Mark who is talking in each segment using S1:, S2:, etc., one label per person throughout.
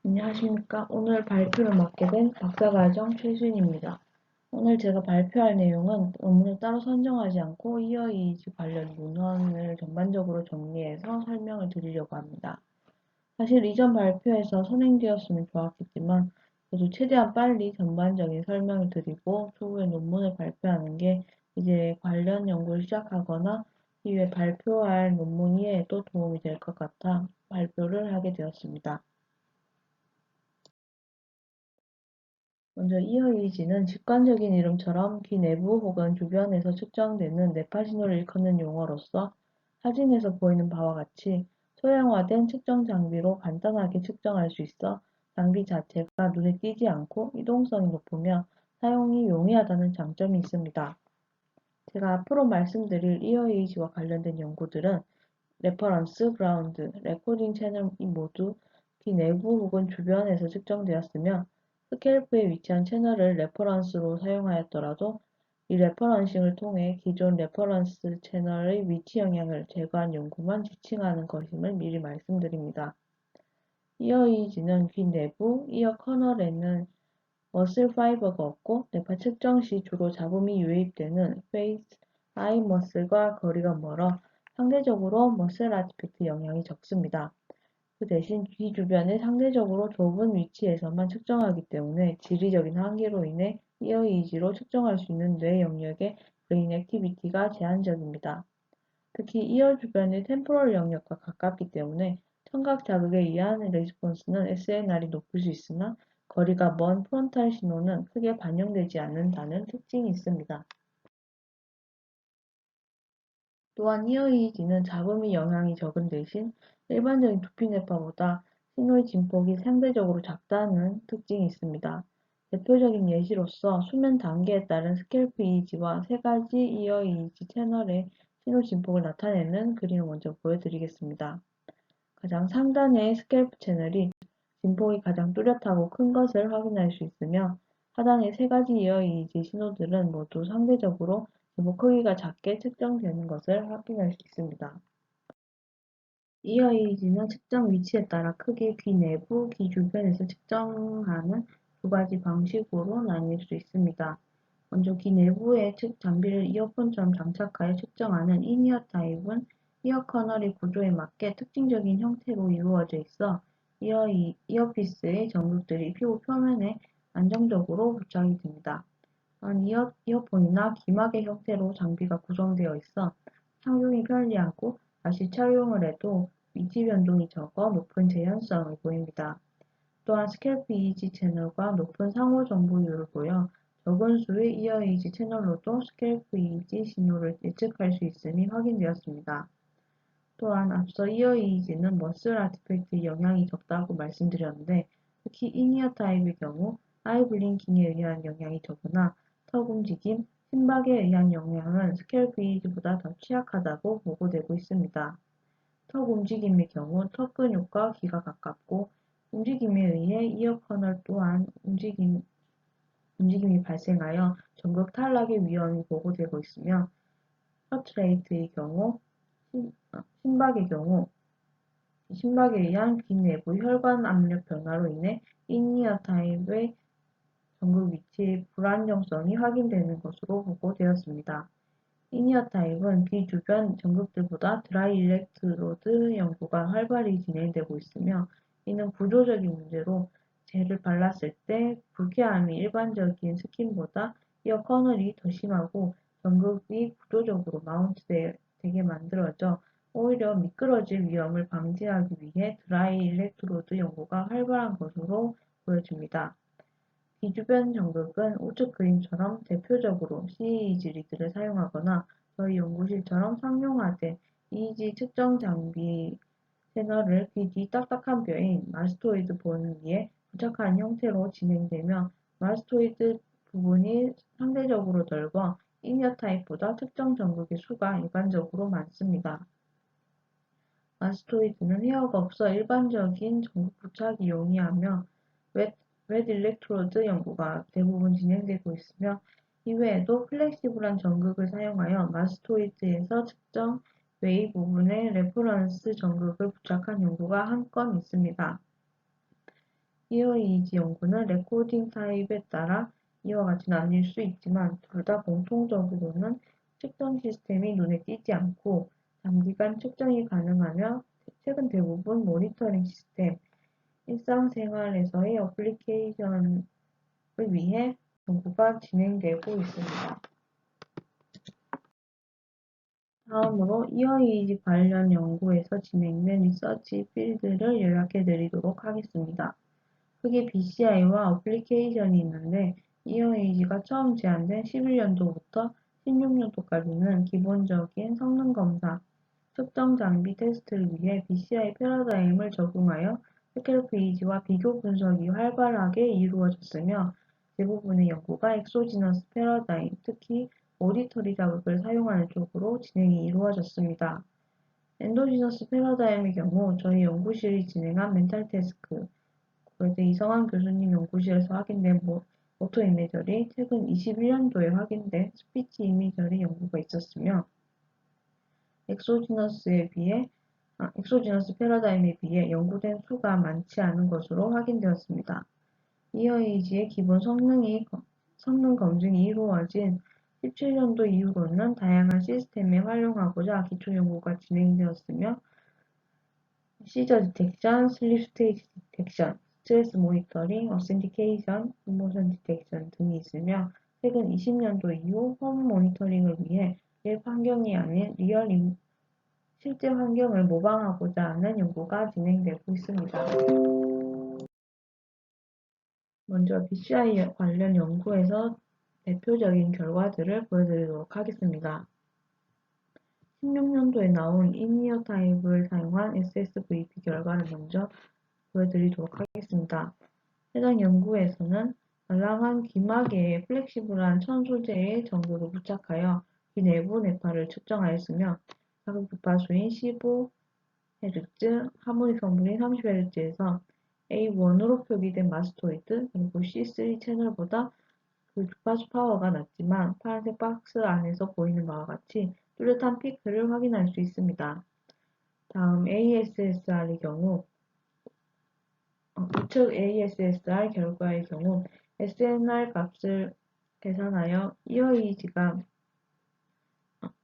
S1: 안녕하십니까. 오늘 발표를 맡게 된 박사과정 최수인입니다. 오늘 제가 발표할 내용은 논문을 따로 선정하지 않고 이어이지 관련 문헌을 전반적으로 정리해서 설명을 드리려고 합니다. 사실 이전 발표에서 선행되었으면 좋았겠지만 저도 최대한 빨리 전반적인 설명을 드리고 추후에 논문을 발표하는 게 이제 관련 연구를 시작하거나 이후에 발표할 논문 이해에도 도움이 될 것 같아 발표를 하게 되었습니다. 먼저 이어이지는 직관적인 이름처럼 귀 내부 혹은 주변에서 측정되는 뇌파 신호를 일컫는 용어로서 사진에서 보이는 바와 같이 소형화된 측정 장비로 간단하게 측정할 수 있어 장비 자체가 눈에 띄지 않고 이동성이 높으며 사용이 용이하다는 장점이 있습니다. 제가 앞으로 말씀드릴 이어이지와 관련된 연구들은 레퍼런스, 그라운드, 레코딩 채널 이 모두 귀 내부 혹은 주변에서 측정되었으며 스캘프에 위치한 채널을 레퍼런스로 사용하였더라도 이 레퍼런싱을 통해 기존 레퍼런스 채널의 위치 영향을 제거한 연구만 지칭하는 것임을 미리 말씀드립니다. 이어이지는 귀 내부, 이어 커널에는 머슬 파이버가 없고 뇌파 측정 시 주로 잡음이 유입되는 페이스, 아이 머슬과 거리가 멀어 상대적으로 머슬 아티팩트 영향이 적습니다. 그 대신 귀 주변의 상대적으로 좁은 위치에서만 측정하기 때문에 지리적인 한계로 인해 이어이지로 측정할 수 있는 뇌 영역의 브레인 액티비티가 제한적입니다. 특히 이어 주변의 템포럴 영역과 가깝기 때문에 청각 자극에 의한 레스폰스는 SNR이 높을 수 있으나 거리가 먼 프론탈 신호는 크게 반영되지 않는다는 특징이 있습니다. 또한 이어이지는 잡음의 영향이 적은 대신 일반적인 두피뇌파보다 신호의 진폭이 상대적으로 작다는 특징이 있습니다. 대표적인 예시로서 수면 단계에 따른 스캘프 이지와 세 가지 이어이지 채널의 신호 진폭을 나타내는 그림을 먼저 보여드리겠습니다. 가장 상단의 스캘프 채널이 진폭이 가장 뚜렷하고 큰 것을 확인할 수 있으며 하단의 세 가지 이어이지 신호들은 모두 상대적으로 진폭 크기가 작게 측정되는 것을 확인할 수 있습니다. 이어이지는 측정 위치에 따라 크게 귀 내부, 귀 주변에서 측정하는 두 가지 방식으로 나뉠 수 있습니다. 먼저 귀 내부에 장비를 이어폰처럼 장착하여 측정하는 인이어 타입은 이어 커널의 구조에 맞게 특징적인 형태로 이루어져 있어 이어피스의 전극들이 피부 표면에 안정적으로 부착이 됩니다. 또한 이어폰이나 귀마개 형태로 장비가 구성되어 있어 착용이 편리하고 다시 착용을 해도 위치 변동이 적어 높은 재현성을 보입니다. 또한 스캘프 이지 채널과 높은 상호 정보율을 보여 적은 수의 이어이지 채널로도 스캘프 이지 신호를 예측할 수 있음이 확인되었습니다. 또한 앞서 이어이지는 머슬 아티팩트의 영향이 적다고 말씀드렸는데 특히 인이어 타입의 경우 아이 블링킹에 의한 영향이 적으나 턱 움직임, 심박에 의한 영향은 스캘프 이지보다 더 취약하다고 보고되고 있습니다. 턱 움직임의 경우 턱 근육과 귀가 가깝고 움직임에 의해 이어 커널 또한 움직임이 발생하여 전극 탈락의 위험이 보고되고 있으며 하트레이트의 경우 심박의 경우 심박에 의한 귀 내부 혈관 압력 변화로 인해 인이어 타입의 전극 위치의 불안정성이 확인되는 것으로 보고되었습니다. 인이어 타입은 귀 주변 전극들보다 드라이 일렉트로드 연구가 활발히 진행되고 있으며 이는 구조적인 문제로 젤을 발랐을 때 불쾌함이 일반적인 스킨보다 이어 커널이 더 심하고 전극이 구조적으로 마운트되게 만들어져 오히려 미끄러질 위험을 방지하기 위해 드라이 일렉트로드 연구가 활발한 것으로 보여집니다. 비주변 전극은 우측 그림처럼 대표적으로 CEG 리드를 사용하거나 저희 연구실처럼 상용화된 EEG 측정 장비 패널을 귀 뒤 딱딱한 뼈인 마스토이드 본 위에 부착하는 형태로 진행되며 마스토이드 부분이 상대적으로 넓어 이니어 타입보다 특정 전극의 수가 일반적으로 많습니다. 마스토이드는 헤어가 없어 일반적인 전극 부착이 용이하며 웹 일렉트로드 연구가 대부분 진행되고 있으며 이외에도 플렉시블한 전극을 사용하여 마스토이드에서 측정 외의 부분에 레퍼런스 전극을 부착한 연구가 한 건 있습니다. EOEG 연구는 레코딩 타입에 따라 이와 같이 나뉠 수 있지만 둘 다 공통적으로는 측정 시스템이 눈에 띄지 않고 단기간 측정이 가능하며 최근 대부분 모니터링 시스템, 일상생활에서의 어플리케이션을 위해 연구가 진행되고 있습니다. 다음으로 EOEG 관련 연구에서 진행된 리서치 필드를 요약해 드리도록 하겠습니다. 크게 BCI와 어플리케이션이 있는데 EOEG가 처음 제안된 11년도부터 16년도까지는 기본적인 성능 검사, 측정 장비 테스트를 위해 BCI 패러다임을 적용하여 스캘프 EEG와 비교 분석이 활발하게 이루어졌으며 대부분의 연구가 엑소지너스 패러다임, 특히 오디터리 자극을 사용하는 쪽으로 진행이 이루어졌습니다. 엔도지너스 패러다임의 경우 저희 연구실이 진행한 멘탈 태스크, 그런데 이성환 교수님 연구실에서 확인된 오토 이미저리, 최근 21년도에 확인된 스피치 이미저리 연구가 있었으며 엑소지너스 패러다임에 비해 연구된 수가 많지 않은 것으로 확인되었습니다. EOEG의 기본 성능 검증이 이루어진 17년도 이후로는 다양한 시스템에 활용하고자 기초 연구가 진행되었으며 시저 디텍션, 슬립 스테이지 디텍션, 스트레스 모니터링, 어센티케이션, 이모션 디텍션 등이 있으며 최근 20년도 이후 홈 모니터링을 위해 웹 환경이 아닌 실제 환경을 모방하고자 하는 연구가 진행되고 있습니다. 먼저 BCI 관련 연구에서 대표적인 결과들을 보여드리도록 하겠습니다. 16년도에 나온 인이어 타입을 사용한 SSVP 결과를 먼저 보여드리도록 하겠습니다. 해당 연구에서는 말랑한 귀마개에 플렉시블한 천 소재의 전구를 부착하여 귀 내부 뇌파를 측정하였으며 자극 주파수인 15Hz, 하모닉 성분인 30Hz에서 A1으로 표기된 마스토이드 그리고 C3 채널보다 그 주파수 파워가 낮지만 파란색 박스 안에서 보이는 바와 같이 뚜렷한 피크를 확인할 수 있습니다. 다음 ASSR의 경우 우측 ASSR 결과의 경우 SNR 값을 계산하여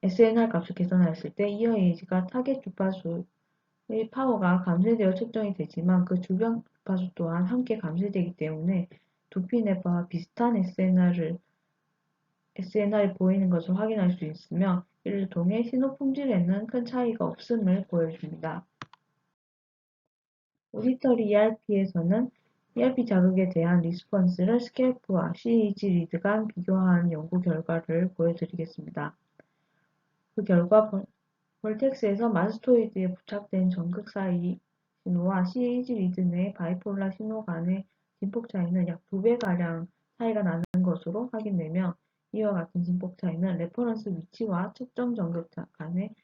S1: SNR 값을 계산하였을 때 EOEG가 타겟 주파수의 파워가 감쇄되어 측정이 되지만 그 주변 주파수 또한 함께 감쇄되기 때문에 두피 뇌파와 비슷한 SNR이 보이는 것을 확인할 수 있으며 이를 통해 신호 품질에는 큰 차이가 없음을 보여줍니다. 오디터리 ERP에서는 ERP 자극에 대한 리스폰스를 스캘프와 CEG 리드 간 비교한 연구 결과를 보여드리겠습니다. 그 결과 볼텍스에서 마스토이드에 부착된 전극 사이 신호와 CEG 리드 내 바이폴라 신호 간의 진폭 차이는 약 2배가량 차이가 나는 것으로 확인되며 이와 같은 진폭 차이는 레퍼런스 위치와 측정 전극 간의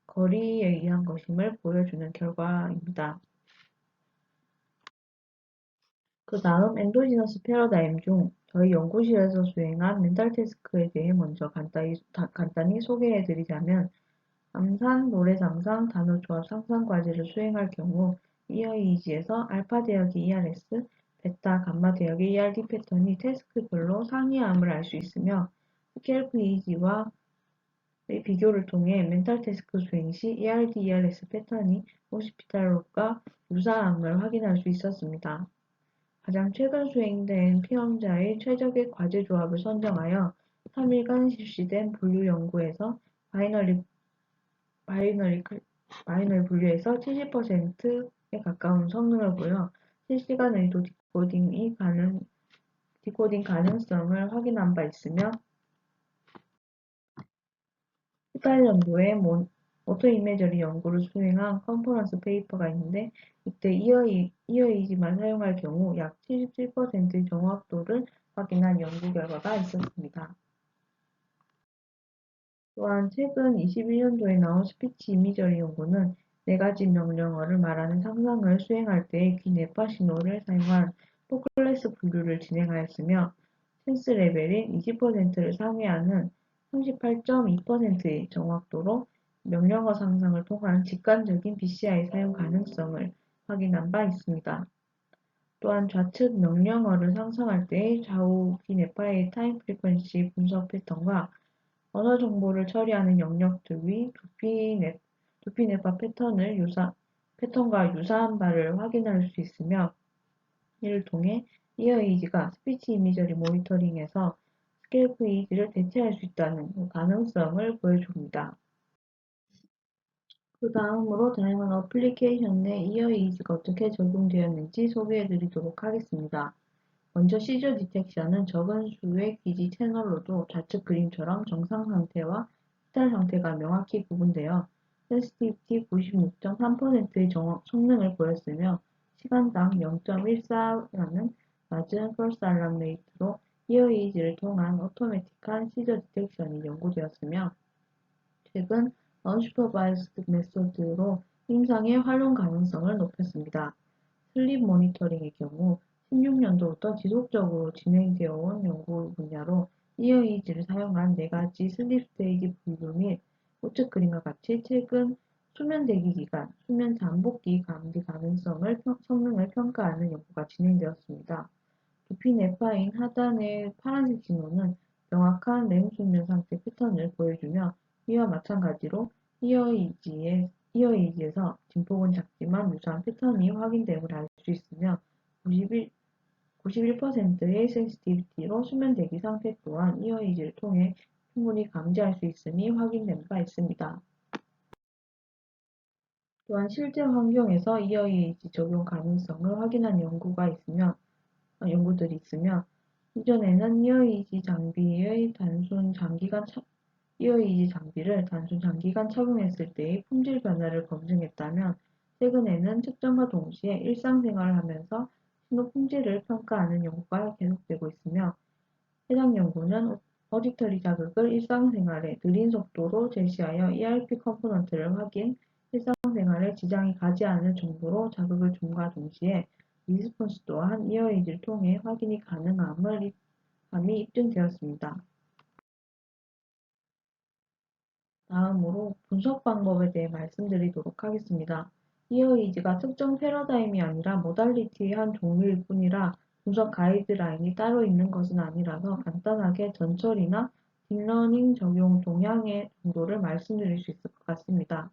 S1: 거리에 의한 것임을 보여주는 결과입니다. 그 다음 엔도지너스 패러다임 중 저희 연구실에서 수행한 멘탈 태스크에 대해 먼저 간단히 소개해 드리자면 암산, 노래 상상, 단어 조합 상상 과제를 수행할 경우 EOEG에서 알파 대역의 ERS, 베타, 감마 대역의 ERD 패턴이 태스크별로 상이함을 알 수 있으며 스캘프 EEG와의 비교를 통해 멘탈 태스크 수행 시 ERD, ERS 패턴이 오시피탈 롭과 유사함을 확인할 수 있었습니다. 가장 최근 수행된 피험자의 최적의 과제 조합을 선정하여 3일간 실시된 분류 연구에서 바이너리 분류에서 70%에 가까운 성능을 보여 실시간 의도 디코딩 가능성을 확인한 바 있으며 이달 연도에 오토 이미저리 연구를 수행한 컨퍼런스 페이퍼가 있는데 이때 EOEG만 사용할 경우 약 77%의 정확도를 확인한 연구 결과가 있었습니다. 또한 최근 21년도에 나온 스피치 이미저리 연구는 4가지 명령어를 말하는 상상을 수행할 때의 귀 뇌파 신호를 사용한 4클래스 분류를 진행하였으며 센스 레벨인 20%를 상회하는 38.2%의 정확도로 명령어 상상을 통한 직관적인 BCI 사용 가능성을 확인한 바 있습니다. 또한 좌측 명령어를 상상할 때의 좌우 비네파의 타임 프리퀀시 분석 패턴과 언어 정보를 처리하는 영역들 위 두피네파 패턴과 유사한 바를 확인할 수 있으며, 이를 통해 이어에이지가 스피치 이미저리 모니터링에서 스켈프 에이지를 대체할 수 있다는 가능성을 보여줍니다. 그 다음으로 다양한 어플리케이션 내 이어에이지가 어떻게 적용되었는지 소개해드리도록 하겠습니다. 먼저 시저 디텍션은 적은 수의 기지 채널로도 좌측 그림처럼 정상 상태와 이탈 상태가 명확히 구분되어 센시티비티 96.3%의 성능을 보였으며, 시간당 0.14라는 낮은 펄스 알람 레이트로 이어에이지를 통한 오토매틱한 시저 디텍션이 연구되었으며, 최근 언슈퍼바이스드 메소드로 임상의 활용 가능성을 높였습니다. 슬립 모니터링의 경우 16년도부터 지속적으로 진행되어 온 연구 분야로 이어이지를 사용한 4가지 슬립 스테이지 분류 및 우측 그림과 같이 최근 수면 대기 기간, 수면 잠복기 감지 성능을 평가하는 연구가 진행되었습니다. 두피 네파인 하단의 파란색 신호는 명확한 렘 수면 상태 패턴을 보여주며, 이와 마찬가지로 이어이지에서 진폭은 작지만 유사한 패턴이 확인됨을 알 수 있으며, 91%의 센시티비티로 수면 대기 상태 또한 이어이지를 통해 충분히 감지할 수 있음이 확인된 바 있습니다. 또한 실제 환경에서 이어이지 적용 가능성을 확인한 연구들이 있으며, 이전에는 이어이지 장비를 단순 장기간 착용했을 때의 품질 변화를 검증했다면, 최근에는 측정과 동시에 일상생활을 하면서 신호 품질을 평가하는 연구가 계속되고 있으며, 해당 연구는 어디터리 자극을 일상생활에 느린 속도로 제시하여 ERP 컴포넌트를 일상생활에 지장이 가지 않을 정도로 자극을 줌과 동시에 리스폰스 또한 이어이지를 통해 확인이 가능함이 입증되었습니다. 다음으로 분석 방법에 대해 말씀드리도록 하겠습니다. 이어이지가 특정 패러다임이 아니라 모달리티의 한 종류일 뿐이라 분석 가이드라인이 따로 있는 것은 아니라서 간단하게 전처리나 딥러닝 적용 동향의 정도를 말씀드릴 수 있을 것 같습니다.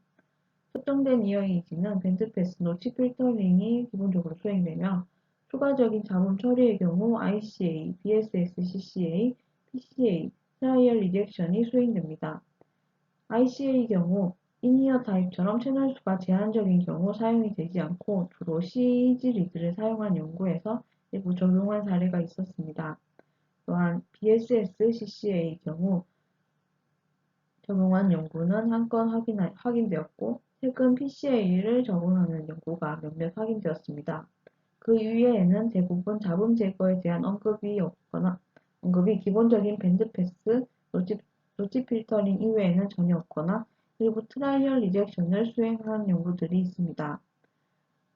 S1: 특정된 이어이지는 밴드패스, 노치 필터링이 기본적으로 수행되며, 추가적인 잡음 처리의 경우 ICA, BSS, CCA, PCA, 트라이얼 리젝션이 수행됩니다. IC의 경우 인이어 타입처럼 채널 수가 제한적인 경우 사용이 되지 않고, 주로 CG 리드를 사용한 연구에서 일부 적용한 사례가 있었습니다. 또한 BSS, CC의 경우 적용한 연구는 한 건 확인되었고, 최근 PCA를 적용하는 연구가 몇몇 확인되었습니다. 그 이외에는 대부분 잡음 제거에 대한 언급이 기본적인 밴드패스, 노치 필터링 이외에는 전혀 없거나 일부 트라이얼 리젝션을 수행한 연구들이 있습니다.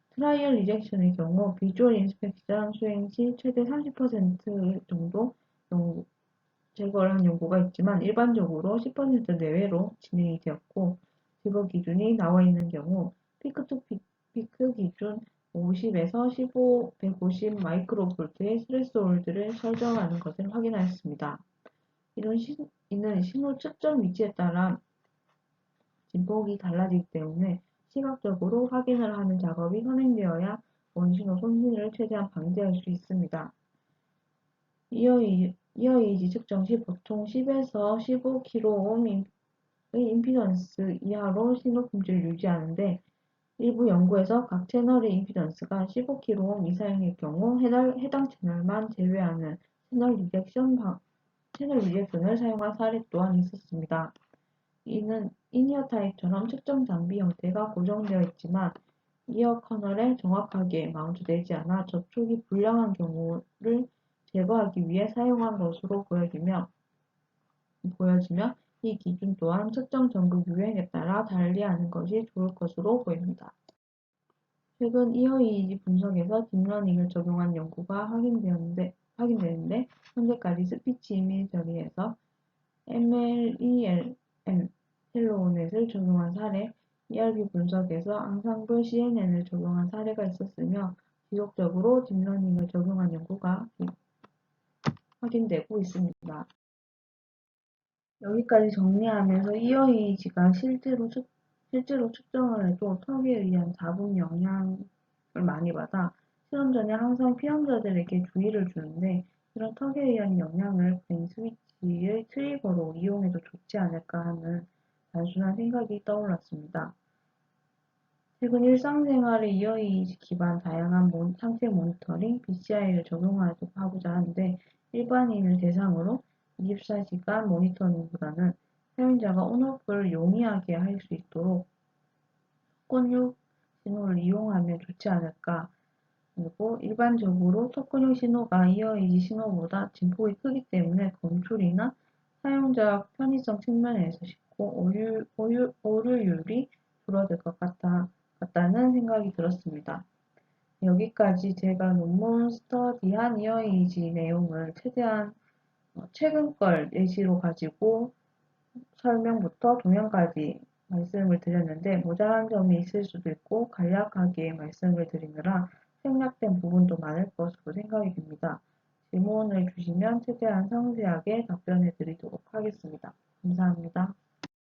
S1: 트라이얼 리젝션의 경우 비주얼 인스펙션 수행 시 최대 30% 정도 제거를 한 연구가 있지만, 일반적으로 10% 내외로 진행이 되었고, 제거 기준이 나와 있는 경우 피크 투 피크 기준 50에서 150 마이크로볼트의 스레스홀드를 설정하는 것을 확인하였습니다. 이는 신호 측정 위치에 따라 진폭이 달라지기 때문에 시각적으로 확인을 하는 작업이 선행되어야 원신호 손실을 최대한 방지할 수 있습니다. 이어이지 측정 시 보통 10에서 15kΩ의 임피던스 이하로 신호 품질을 유지하는데, 일부 연구에서 각 채널의 임피던스가 15kΩ 이상일 경우 해당 채널만 제외하는 채널 리젝션을 사용한 사례 또한 있었습니다. 이는 인이어 타입처럼 측정 장비 형태가 고정되어 있지만 이어 커널에 정확하게 마운트되지 않아 접촉이 불량한 경우를 제거하기 위해 사용한 것으로 보여지며, 이 기준 또한 특정 전극 유형에 따라 달리하는 것이 좋을 것으로 보입니다. 최근 이어이지 분석에서 딥러닝을 적용한 연구가 확인되는데, 현재까지 스피치 이미저리에서 MLELM, 헬로우넷을 적용한 사례, ERP 분석에서 앙상블 CNN을 적용한 사례가 있었으며, 지속적으로 딥러닝을 적용한 연구가 확인되고 있습니다. 여기까지 정리하면서 EOEG가 실제로 측정을 해도 턱에 의한 자본 영향을 많이 받아 실험 전에 항상 피험자들에게 주의를 주는데 이런 턱에 의한 영향을 브레인 스위치의 트리거로 이용해도 좋지 않을까 하는 단순한 생각이 떠올랐습니다. 최근 일상생활에 EOE 기반 다양한 상태 모니터링, BCI를 적용하고자 하는데 일반인을 대상으로 24시간 모니터링보다는 사용자가 온오프를 용이하게 할 수 있도록 턱근육 신호를 이용하면 좋지 않을까. 그리고 일반적으로 턱근육 신호가 EOE 신호보다 진폭이 크기 때문에 검출이나 사용자 편의성 측면에서 쉽고 오류율이 줄어들 것 같다는 생각이 들었습니다. 여기까지 제가 논문 스터디한 이어이지 내용을 최대한 최근 걸 예시로 가지고 설명부터 동영까지 말씀을 드렸는데 모자란 점이 있을 수도 있고 간략하게 말씀을 드리느라 생략된 부분도 많을 것으로 생각이 됩니다. 질문을 주시면 최대한 상세하게 답변해 드리도록 하겠습니다. 감사합니다.